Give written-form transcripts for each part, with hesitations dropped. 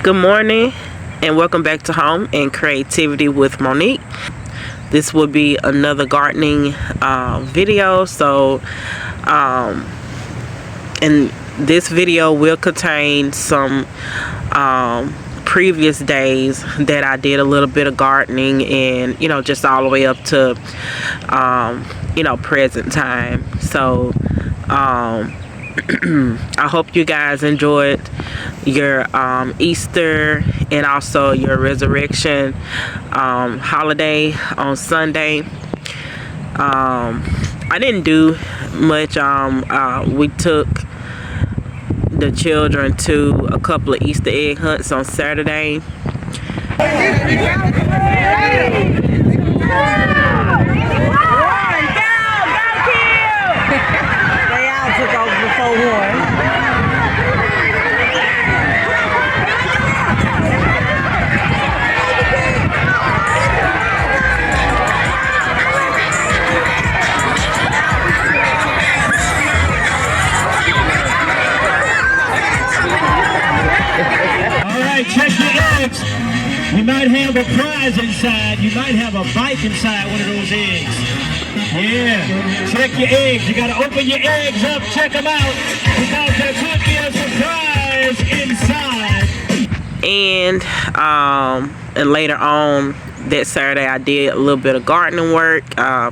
Good morning and welcome back to Home and Creativity with Monique. This will be another gardening video. So and this video will contain some previous days that I did a little bit of gardening, and just all the way up to present time. So I hope you guys enjoyed your Easter and also your resurrection holiday on Sunday. I didn't do much. We took the children to a couple of Easter egg hunts on Saturday. Check your eggs. You might have a prize inside. You might have a bite inside one of those eggs. Yeah. Check your eggs. You got to open your eggs up. Check them out, because there could be a surprise inside. And later on that Saturday, I did a little bit of gardening work. I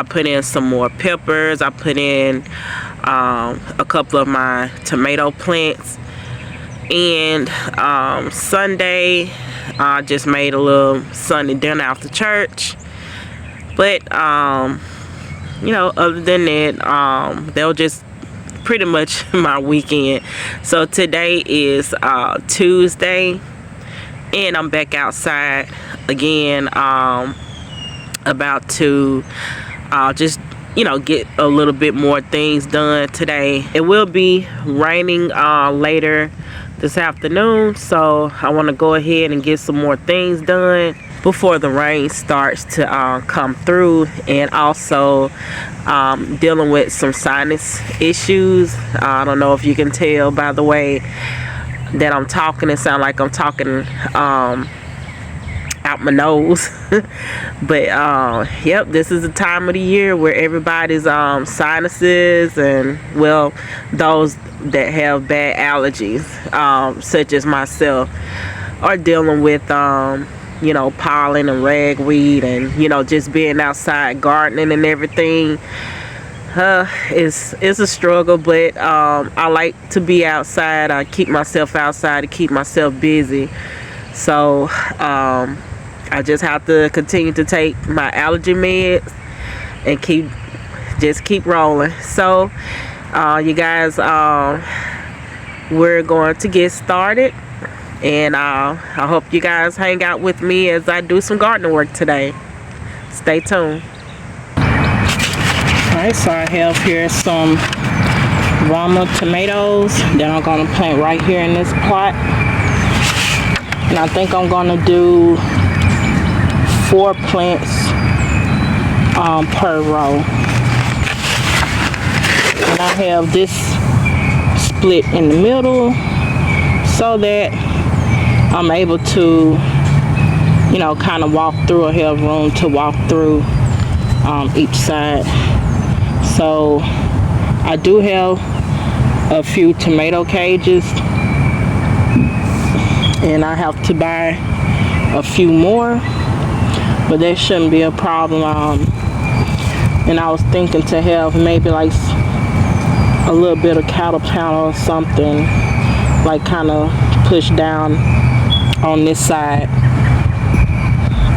put in some more peppers. I put in a couple of my tomato plants. And Sunday, I just made a little Sunday dinner after church. But other than that, that was just pretty much my weekend. So today is Tuesday, and I'm back outside again, about to just get a little bit more things done today. It will be raining later this afternoon, so I want to go ahead and get some more things done before the rain starts to come through. And also dealing with some sinus issues. I don't know if you can tell by the way that I'm talking. It sounds like I'm talking out my nose. But yep, this is the time of the year where everybody's sinuses, and well, those that have bad allergies, such as myself, are dealing with pollen and ragweed, and just being outside gardening and everything. It's a struggle, but I like to be outside. I keep myself outside to keep myself busy. So I just have to continue to take my allergy meds and keep rolling. So you guys, we're going to get started, and I hope you guys hang out with me as I do some gardening work today. Stay tuned. Alright, so I have here some Rama tomatoes that I'm going to plant right here in this plot. And I think I'm going to do 4 plants per row. And I have this split in the middle so that I'm able to kind of walk through, or have room to walk through each side. So I do have a few tomato cages, and I have to buy a few more, but that shouldn't be a problem. And I was thinking to have maybe like a little bit of cattle panel or something, like kind of push down on this side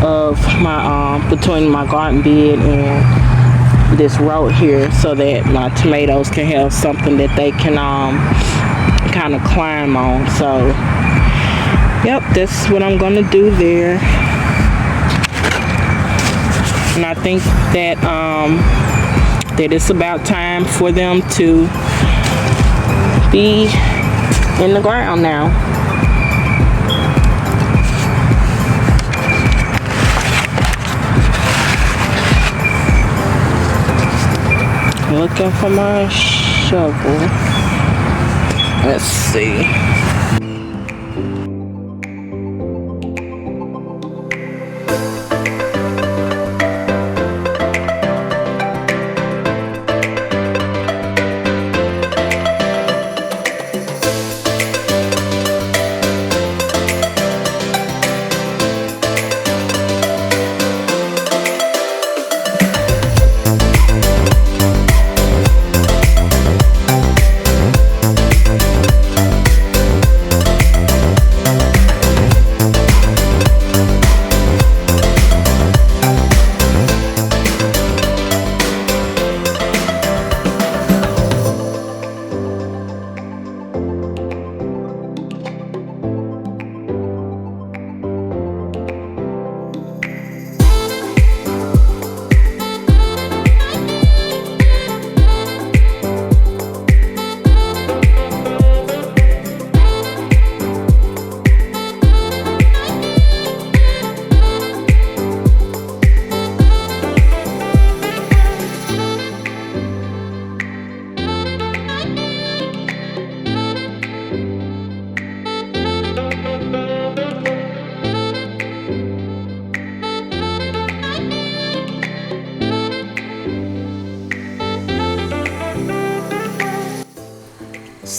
of my between my garden bed and this row here, so that my tomatoes can have something that they can kind of climb on. So yep, that's what I'm gonna do there. And I think that that it's about time for them to be in the ground now. Looking for my shovel. Let's see.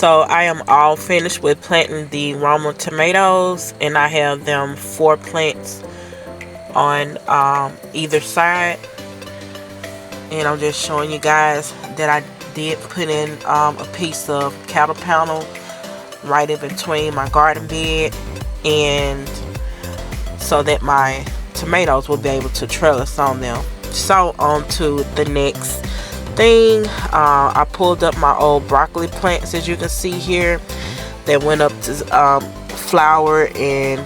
So I am all finished with planting the Roma tomatoes, and I have them 4 plants on either side. And I'm just showing you guys that I did put in a piece of cattle panel right in between my garden bed, and so that my tomatoes will be able to trellis on them. So on to the next thing. I pulled up my old broccoli plants, as you can see here. They went up to flower, and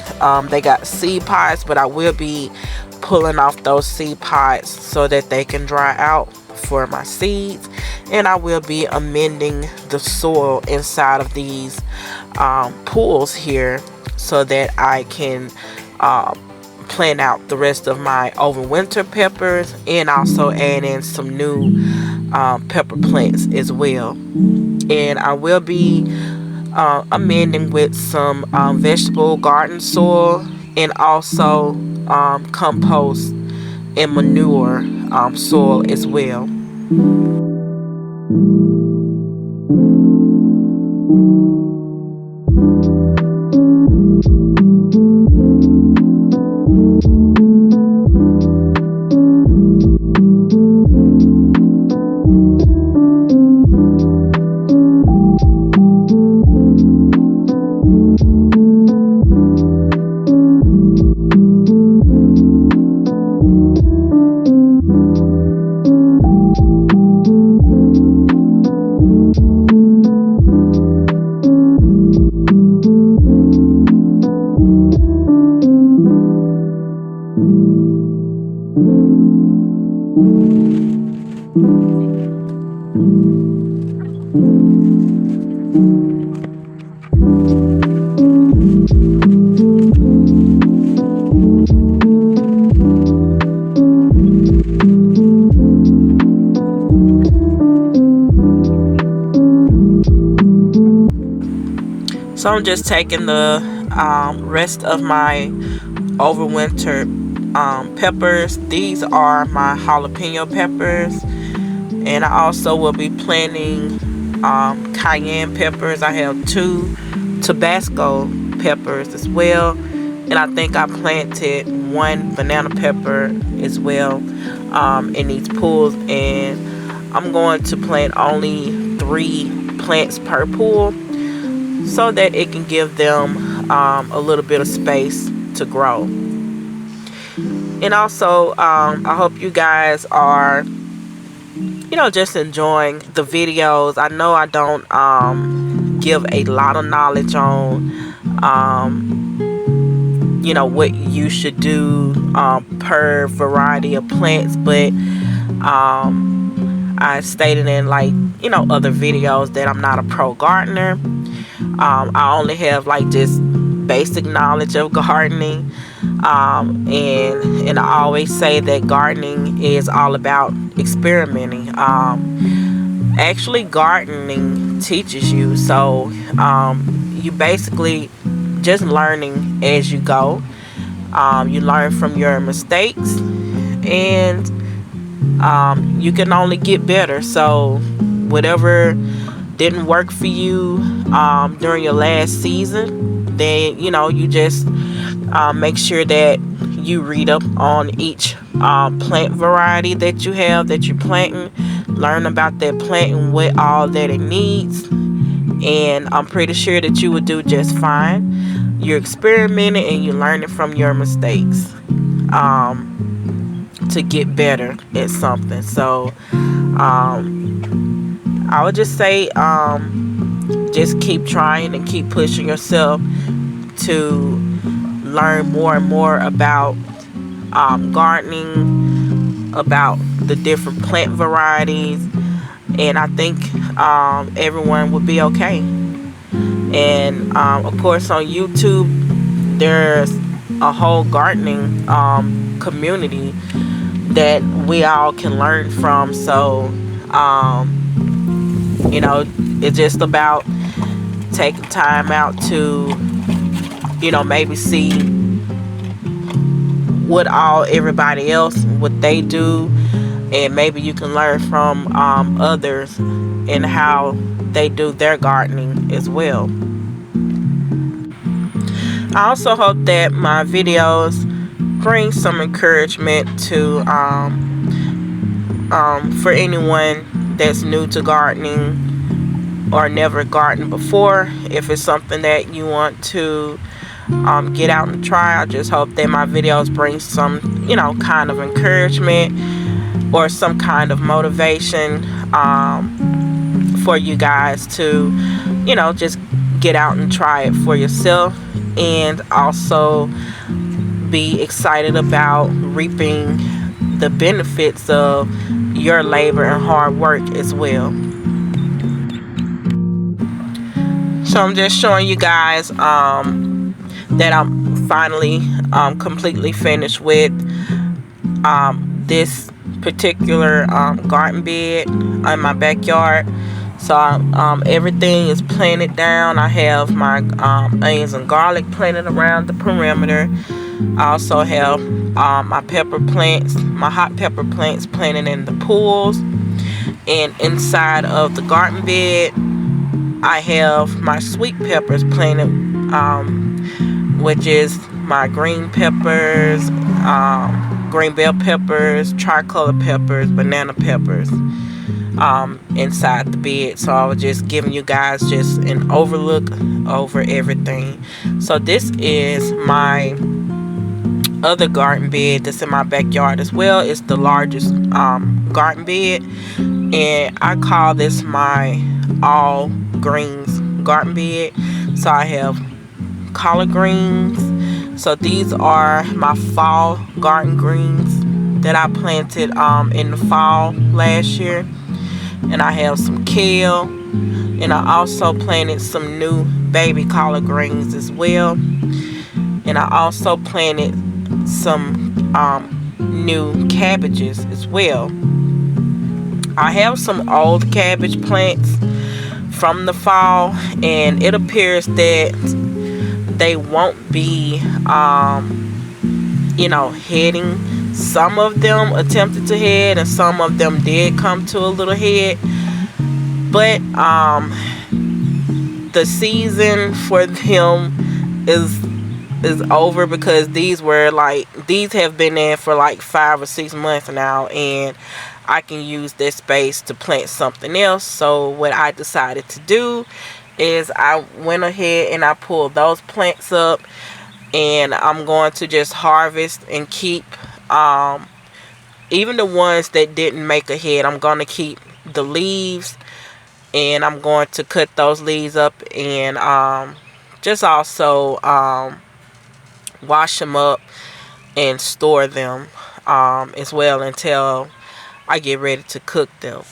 they got seed pods, but I will be pulling off those seed pods so that they can dry out for my seeds. And I will be amending the soil inside of these pools here so that I can plant out the rest of my overwinter peppers, and also add in some new pepper plants as well. And I will be amending with some vegetable garden soil, and also compost and manure soil as well. So I'm just taking the rest of my overwinter peppers. These are my jalapeno peppers, and I also will be planting cayenne peppers. I have 2 Tabasco peppers as well, and I think I planted 1 banana pepper as well in these pools. And I'm going to plant only 3 plants per pool, so that it can give them a little bit of space to grow. And also I hope you guys are, just enjoying the videos. I know I don't give a lot of knowledge on what you should do per variety of plants, but I stated in other videos that I'm not a pro gardener. I only have just basic knowledge of gardening, and I always say that gardening is all about experimenting. Actually, gardening teaches you, so you basically just learning as you go. You learn from your mistakes, and you can only get better. So whatever didn't work for you during your last season, then you just make sure that you read up on each plant variety that you have, that you're planting. Learn about that plant and what all that it needs, and I'm pretty sure that you would do just fine. You're experimenting and you're learning from your mistakes to get better at something. So I would just say just keep trying and keep pushing yourself to learn more and more about gardening, about the different plant varieties, and I think everyone will be okay. And of course on YouTube there's a whole gardening community that we all can learn from. So it's just about taking time out to maybe see what everybody else, what they do, and maybe you can learn from others and how they do their gardening as well. I also hope that my videos bring some encouragement to for anyone that's new to gardening or never gardened before. If it's something that you want to get out and try, I just hope that my videos bring some, kind of encouragement or some kind of motivation for you guys to, just get out and try it for yourself, and also be excited about reaping the benefits of your labor and hard work as well. So I'm just showing you guys that I'm finally completely finished with this particular garden bed in my backyard. So everything is planted down. I have my onions and garlic planted around the perimeter. I also have my pepper plants, my hot pepper plants planted in the pools. And inside of the garden bed, I have my sweet peppers planted, which is my green peppers, green bell peppers, tricolor peppers, banana peppers, inside the bed. So I was just giving you guys just an overlook over everything. So this is my other garden bed that's in my backyard as well. It's the largest garden bed, and I call this my all greens garden bed. So I have collard greens. So these are my fall garden greens that I planted in the fall last year. And I have some kale, and I also planted some new baby collard greens as well. And I also planted some new cabbages as well. I have some old cabbage plants from the fall, and it appears that they won't be heading. Some of them attempted to head, and some of them did come to a little head, but the season for them is over, because these have been there for like 5 or 6 months now, and I can use this space to plant something else. So what I decided to do is I went ahead and I pulled those plants up, and I'm going to just harvest and keep even the ones that didn't make a head. I'm going to keep the leaves, and I'm going to cut those leaves up and just also wash them up and store them as well until I get ready to cook them.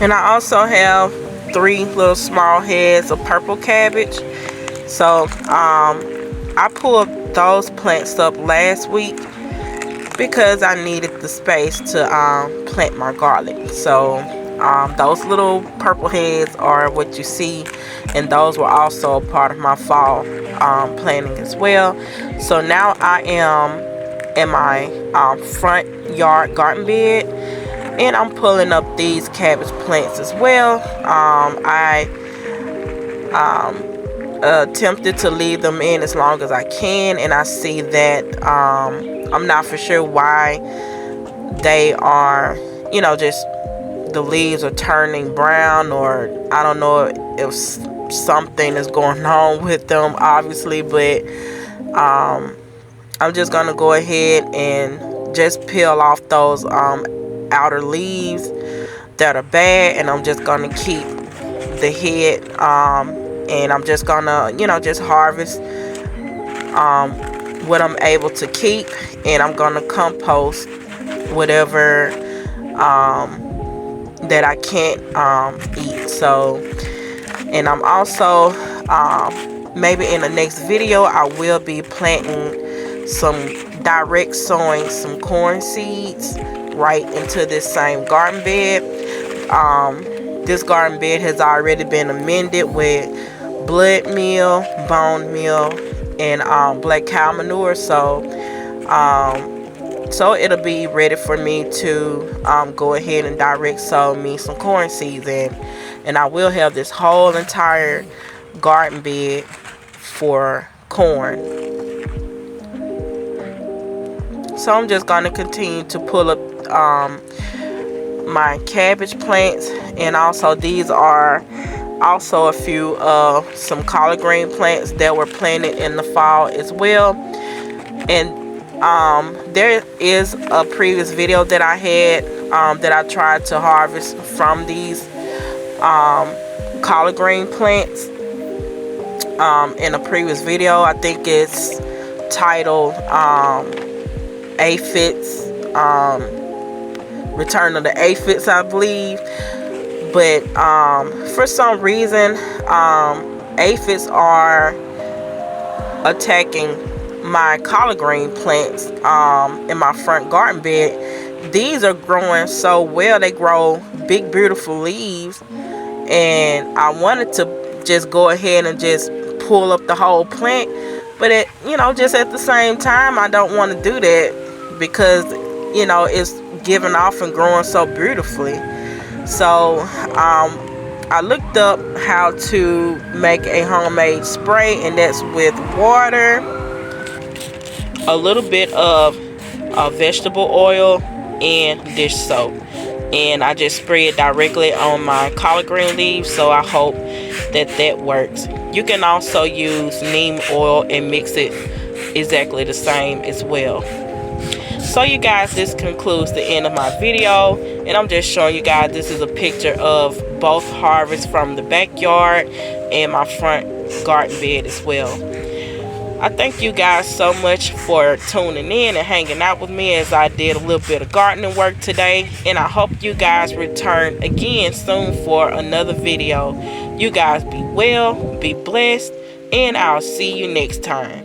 And I also have 3 little small heads of purple cabbage. So I pulled those plants up last week because I needed the space to plant my garlic. So those little purple heads are what you see, and those were also a part of my fall planting as well. So now I am in my front yard garden bed, and I'm pulling up these cabbage plants as well. I attempted to leave them in as long as I can, and I see that I'm not for sure why they are, just the leaves are turning brown, or I don't know if something is going on with them, obviously, but I'm just gonna go ahead and just peel off those outer leaves that are bad, and I'm just gonna keep the head, and I'm just gonna just harvest what I'm able to keep, and I'm gonna compost whatever that I can't eat. So And I'm also maybe in the next video I will be planting some direct sowing some corn seeds right into this same garden bed. This garden bed has already been amended with blood meal, bone meal, and black cow manure, so it'll be ready for me to go ahead and direct sow me some corn seeds in, and I will have this whole entire garden bed for corn. So I'm just going to continue to pull up my cabbage plants, and also these are also a few some collard green plants that were planted in the fall as well. And there is a previous video that I had that I tried to harvest from these collard green plants in a previous video. I think it's titled aphids, return of the aphids, I believe. But for some reason aphids are attacking my collard green plants in my front garden bed. These are growing so well. They grow big beautiful leaves, and I wanted to just go ahead and just pull up the whole plant, but it, just at the same time I don't want to do that because it's giving off and growing so beautifully. So I looked up how to make a homemade spray, and that's with water, a little bit of vegetable oil, and dish soap, and I just spray it directly on my collard green leaves. So I hope that works. You can also use neem oil and mix it exactly the same as well. So you guys, this concludes the end of my video, and I'm just showing you guys this is a picture of both harvests from the backyard and my front garden bed as well. I thank you guys so much for tuning in and hanging out with me as I did a little bit of gardening work today, and I hope you guys return again soon for another video. You guys be well, be blessed, and I'll see you next time.